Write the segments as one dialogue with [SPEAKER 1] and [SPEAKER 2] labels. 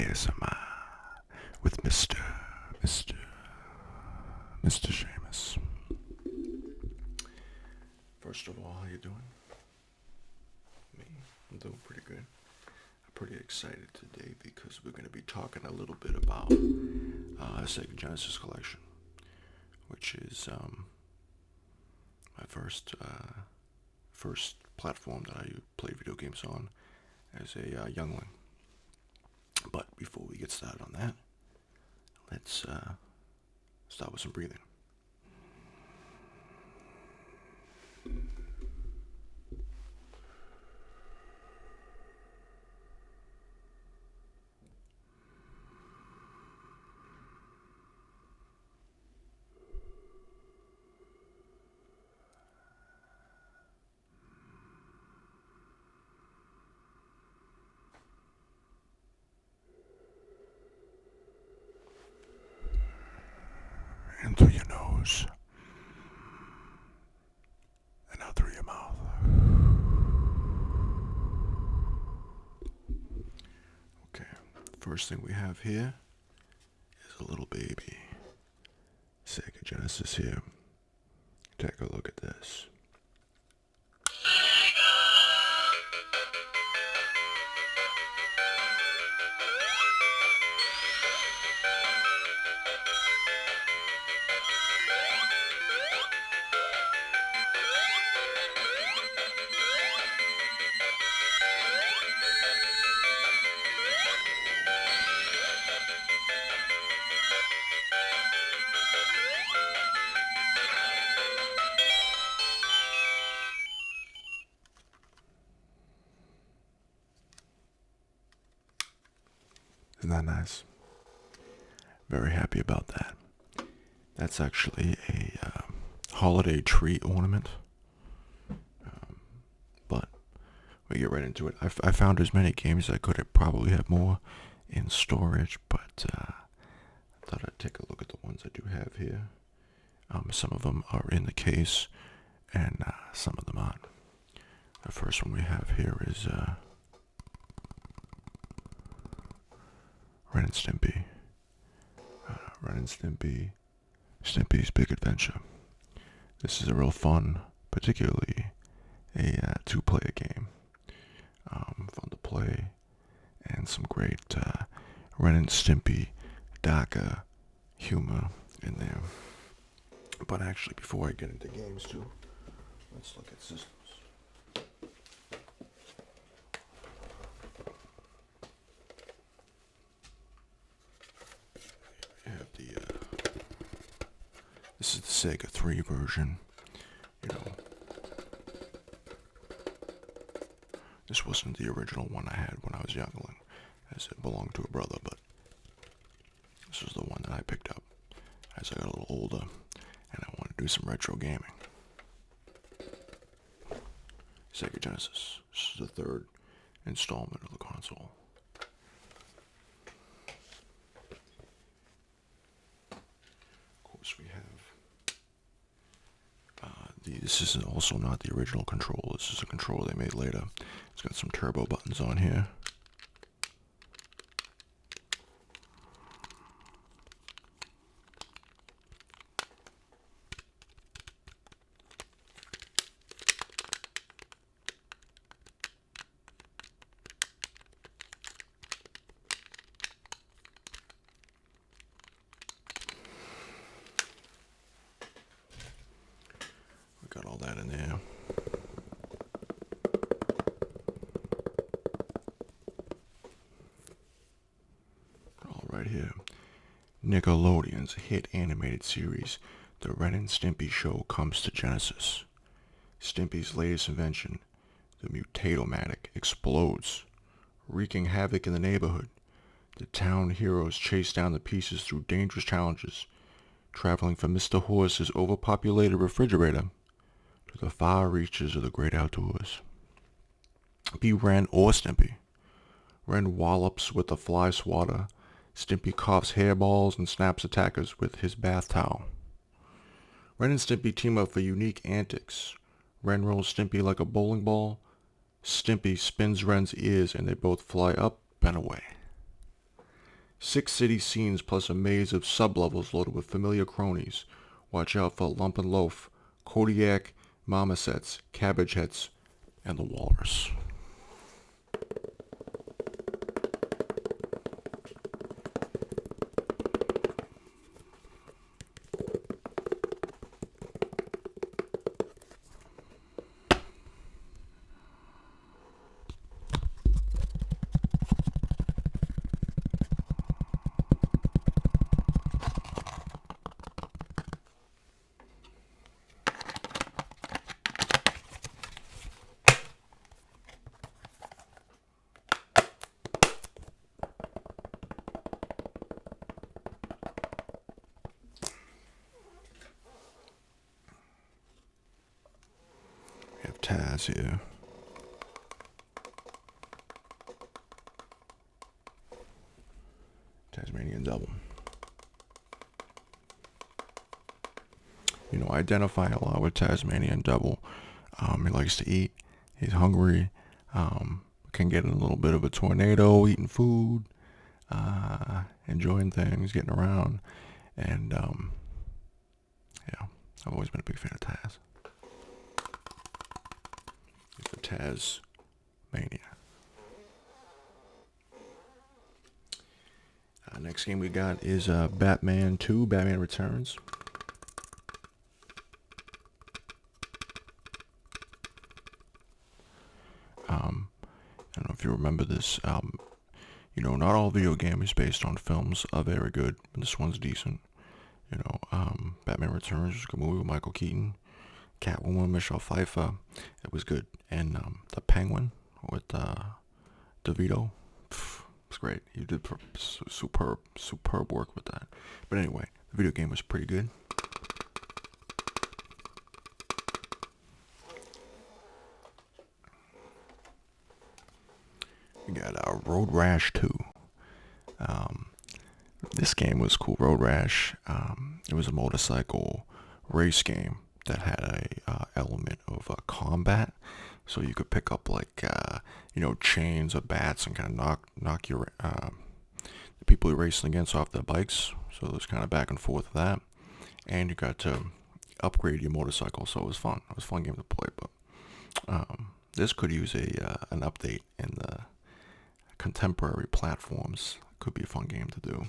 [SPEAKER 1] ASMR with Mr. Seamus. First of all, how you doing? Me, I'm doing pretty good. I'm pretty excited today because we're going to be talking a little bit about Sega Genesis collection, which is my first platform that I played video games on as a youngling. But before we get started on that, let's start with some breathing. In through your nose, and out through your mouth. Okay, first thing we have here is a little baby Sega Genesis here. Take a look at this. Isn't that nice? Very happy about that. That's actually a holiday tree ornament. But we get right into it. I found as many games as I could. I probably have more in storage, but I thought I'd take a look at the ones I do have here. Some of them are in the case, and some of them aren't. The first one we have here is Ren and Stimpy. Ren and Stimpy. Stimpy's Big Adventure. This is a real fun, particularly a two-player game. Fun to play, and some great Ren and Stimpy darker humor in there. But actually, before I get into games too, let's look at systems. We have this is the Sega 3 version. You know, this wasn't the original one I had when I was youngling, as it belonged to a brother, but this was the one that I picked up as I got a little older, and I wanted to do some retro gaming. Sega Genesis. This is the third installment of the console. Of course, we have this is also not the original control. This is a controller they made later. It's got some turbo buttons on here. Got all that in there. All right here. Nickelodeon's hit animated series, The Ren and Stimpy Show, comes to Genesis. Stimpy's latest invention, the Mutatomatic, explodes, wreaking havoc in the neighborhood. The town heroes chase down the pieces through dangerous challenges, traveling from Mr. Horse's overpopulated refrigerator to the far reaches of the great outdoors. Be Ren or Stimpy. Ren wallops with the fly swatter. Stimpy coughs hairballs and snaps attackers with his bath towel. Ren and Stimpy team up for unique antics. Ren rolls Stimpy like a bowling ball. Stimpy spins Ren's ears and they both fly up and away. 6 city scenes plus a maze of sublevels loaded with familiar cronies. Watch out for Lump and Loaf, Kodiak, Marmosets, Cabbage Heads, and the Walrus. We have Taz here. Tasmanian Devil. You know, I identify a lot with Tasmanian Devil. He likes to eat. He's hungry. Can get in a little bit of a tornado, eating food, enjoying things, getting around. And, yeah, I've always been a big fan of Taz. It's the Taz Mania. Next game we got is Batman 2, Batman Returns. I don't know if you remember this. You know, not all video games based on films are very good, but this one's decent. You know, Batman Returns was a good movie with Michael Keaton, Catwoman, Michelle Pfeiffer. It was good. And the Penguin with DeVito. It's great. He did superb work with that. But anyway, the video game was pretty good. We got Road Rash 2. This game was cool. Road Rash. It was a motorcycle race game that had a element of combat. So you could pick up like you know, chains or bats and kind of knock your the people you're racing against off their bikes. So there's kind of back and forth of that, and you got to upgrade your motorcycle. So it was fun. It was a fun game to play. But this could use an update in the contemporary platforms. Could be a fun game to do.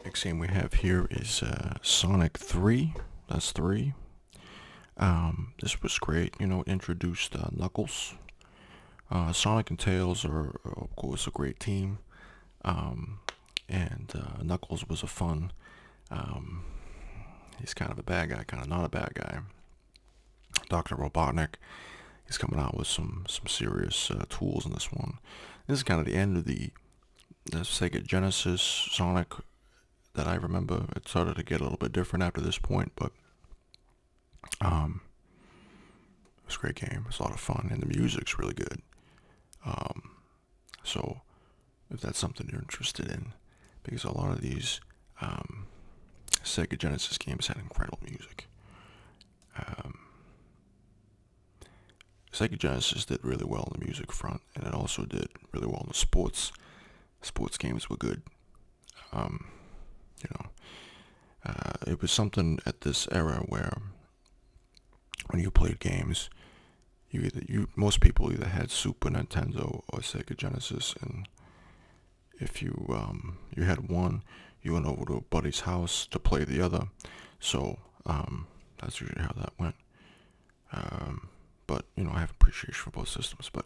[SPEAKER 1] Next game we have here is Sonic 3. That's 3. This was great. You know, it introduced Knuckles. Sonic and Tails are, of course, a great team. And Knuckles was a fun. He's kind of a bad guy, kind of not a bad guy. Dr. Robotnik, he's coming out with some serious tools in this one. This is kind of the end of the Sega Genesis Sonic that I remember. It started to get a little bit different after this point, but it was a great game. It's a lot of fun, and the music's really good. So if that's something you're interested in, because a lot of these Sega Genesis games had incredible music. Sega Genesis did really well on the music front, and it also did really well in the sports. Sports games were good. You know, it was something at this era where when you played games, most people either had Super Nintendo or Sega Genesis, and if you had one, you went over to a buddy's house to play the other. So that's usually how that went. But you know, I have appreciation for both systems. But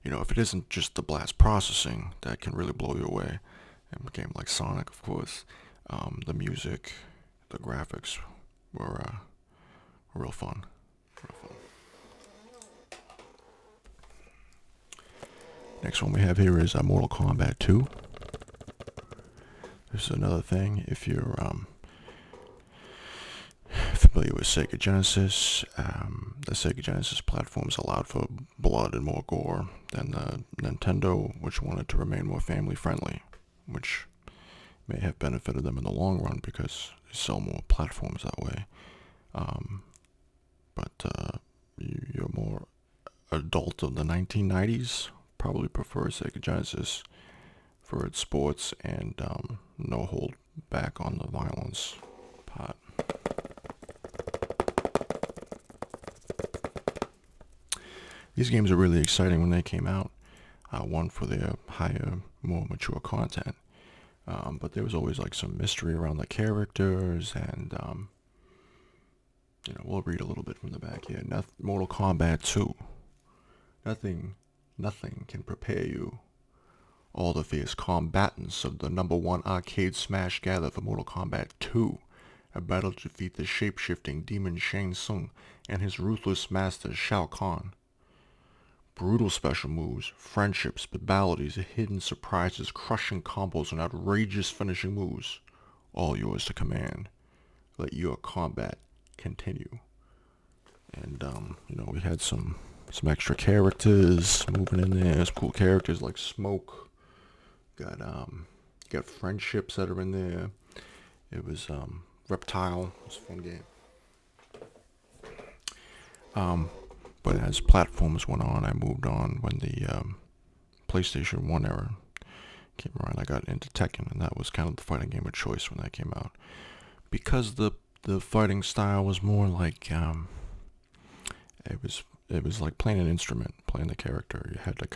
[SPEAKER 1] you know, if it isn't just the blast processing that can really blow you away, and a game like Sonic, of course, the music, the graphics were real fun. Next one we have here is Mortal Kombat 2. This is another thing. If you're familiar with Sega Genesis, the Sega Genesis platforms allowed for blood and more gore than the Nintendo, which wanted to remain more family friendly, which may have benefited them in the long run because they sell more platforms that way. But you're more adult of the 1990s, probably prefer Sega Genesis for its sports and no hold back on the violence part. These games are really exciting when they came out. One for their higher, more mature content. But there was always like some mystery around the characters, and we'll read a little bit from the back here. Mortal Kombat 2. Nothing can prepare you. All the fierce combatants of the #1 arcade smash gather for Mortal Kombat 2, a battle to defeat the shape-shifting demon Shang Tsung and his ruthless master Shao Kahn. Brutal special moves, friendships, babalities, hidden surprises, crushing combos, and outrageous finishing moves. All yours to command. Let your combat continue. And, we had some extra characters moving in there. Some cool characters like Smoke. Got friendships that are in there. It was, Reptile. It was a fun game. But as platforms went on, I moved on when the PlayStation 1 era came around. I got into Tekken, and that was kind of the fighting game of choice when that came out. Because the fighting style was more like, it was like playing an instrument, playing the character. You had to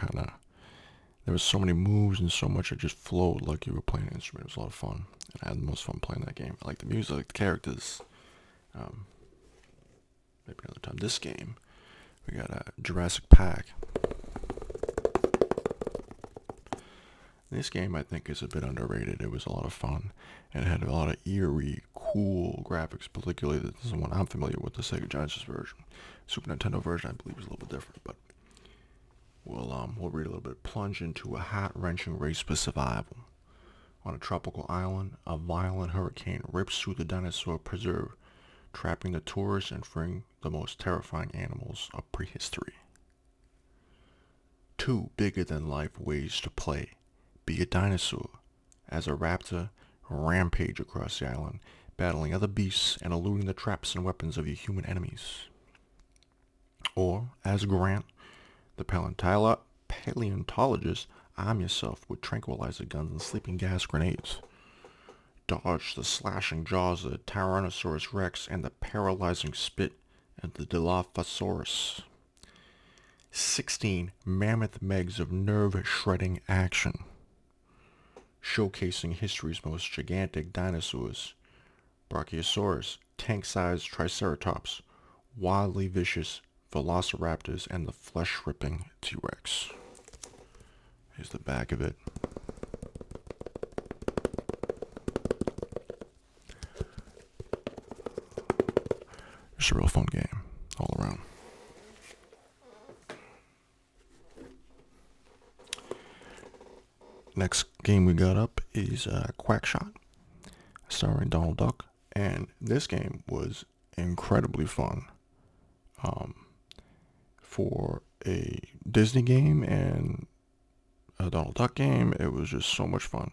[SPEAKER 1] there was so many moves and so much, it just flowed like you were playing an instrument. It was a lot of fun, and I had the most fun playing that game. I like the music, I like the characters. Maybe another time. This game, we got Jurassic Park. This game, I think, is a bit underrated. It was a lot of fun, and it had a lot of eerie, cool graphics, particularly this is the one I'm familiar with, the Sega Genesis version. Super Nintendo version, I believe, is a little bit different, but we'll read a little bit. Plunge into a heart-wrenching race for survival. On a tropical island, a violent hurricane rips through the dinosaur preserve, trapping the tourists and freeing the most terrifying animals of prehistory. 2 bigger-than-life ways to play. Be a dinosaur, as a raptor rampage across the island, battling other beasts and eluding the traps and weapons of your human enemies. Or, as Grant, the paleontologist, arm yourself with tranquilizer guns and sleeping gas grenades. Dodge the slashing jaws of the Tyrannosaurus Rex and the paralyzing spit of the Dilophosaurus. 16 mammoth megs of nerve-shredding action, showcasing history's most gigantic dinosaurs: Brachiosaurus, tank-sized Triceratops, wildly vicious Velociraptors, and the flesh-ripping T-Rex. Here's the back of it. It's a real fun game, all around. Next game we got up is Quackshot, starring Donald Duck, and this game was incredibly fun. For a Disney game and a Donald Duck game, it was just so much fun.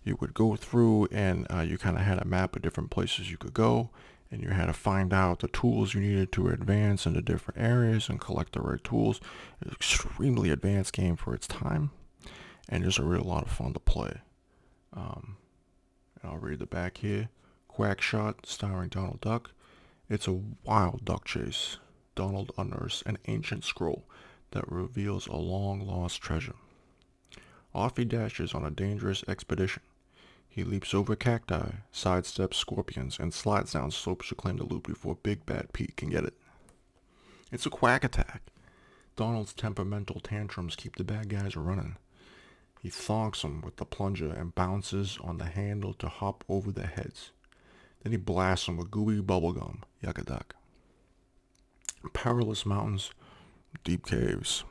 [SPEAKER 1] You would go through and you kind of had a map of different places you could go, and you had to find out the tools you needed to advance into different areas and collect the right tools. It was an extremely advanced game for its time, and just a real lot of fun to play. And I'll read the back here. Quackshot, starring Donald Duck. It's a wild duck chase. Donald unearths an ancient scroll that reveals a long-lost treasure. Off he dashes on a dangerous expedition. He leaps over cacti, sidesteps scorpions, and slides down slopes to claim the loot before Big Bad Pete can get it. It's a quack attack. Donald's temperamental tantrums keep the bad guys running. He thonks them with the plunger and bounces on the handle to hop over their heads. Then he blasts them with gooey bubblegum. Yuck a duck. Perilous mountains, deep caves.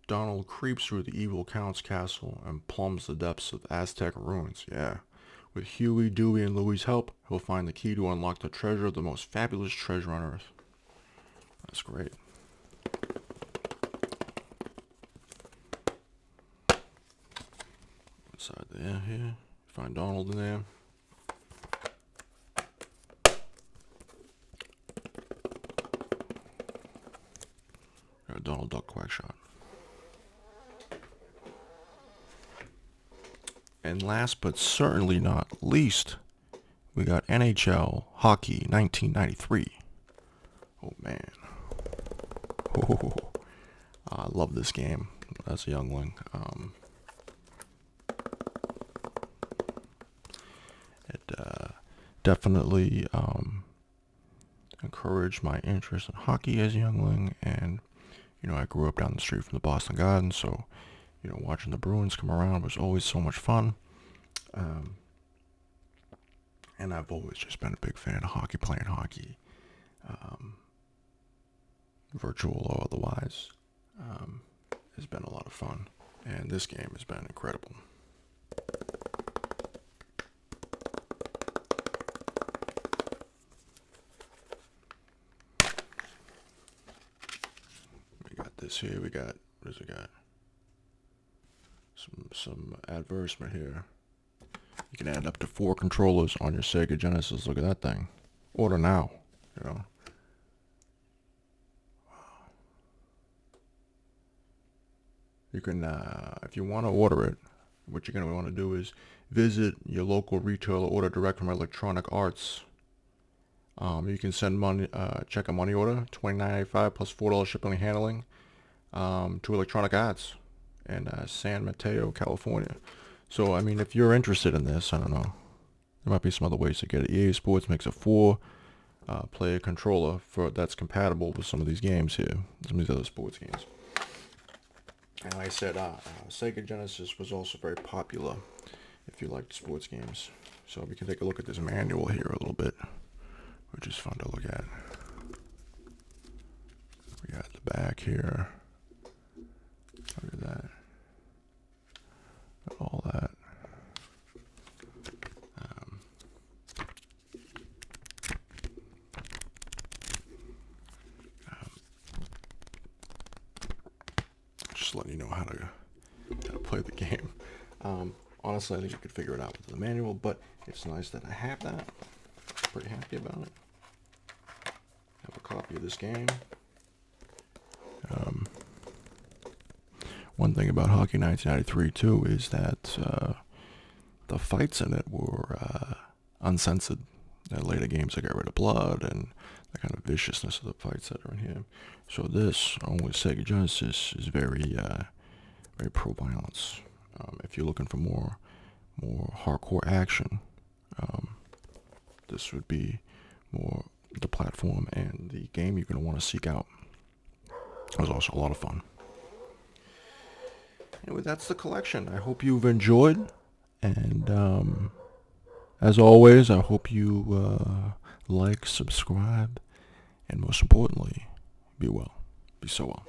[SPEAKER 1] Donald creeps through the evil Count's castle and plumbs the depths of Aztec ruins. Yeah. With Huey, Dewey, and Louie's help, he'll find the key to unlock the treasure, the most fabulous treasure on Earth. That's great. Inside there, here. Find Donald in there. quack shot. And last but certainly not least, we got NHL Hockey 1993. Oh man. Oh, I love this game as a youngling. It definitely encouraged my interest in hockey as a youngling, and I grew up down the street from the Boston Garden, so watching the Bruins come around was always so much fun. And I've always just been a big fan of hockey, playing hockey, virtual or otherwise. It's been a lot of fun, and this game has been incredible. We got this here. What does it got? Some advertisement here. You can add up to 4 controllers on your Sega Genesis. Look at that thing. Order now. You can, if you want to order it, what you're going to want to do is visit your local retailer, order direct from Electronic Arts. You can send money, check a money order, $29.95 plus $4 shipping and handling, to Electronic Arts in San Mateo, California. So, I mean, if you're interested in this, I don't know, there might be some other ways to get it. EA Sports makes a 4-player controller that's compatible with some of these games here, some of these other sports games. And like I said, Sega Genesis was also very popular if you liked sports games. So we can take a look at this manual here a little bit, which is fun to look at. We got the back here. Look at that. All that. Just letting you know how to play the game. Honestly, I think you could figure it out with the manual, but it's nice that I have that. Pretty happy about it. Have a copy of this game. One thing about Hockey 1993 too is that the fights in it were uncensored. In later games, they got rid of blood and the kind of viciousness of the fights that are in here. So this, on with Sega Genesis, is very pro-violence. If you're looking for more hardcore action, this would be more the platform and the game you're going to want to seek out. It was also a lot of fun. Anyway, that's the collection. I hope you've enjoyed, and as always, I hope you like, subscribe, and most importantly, be well. Be so well.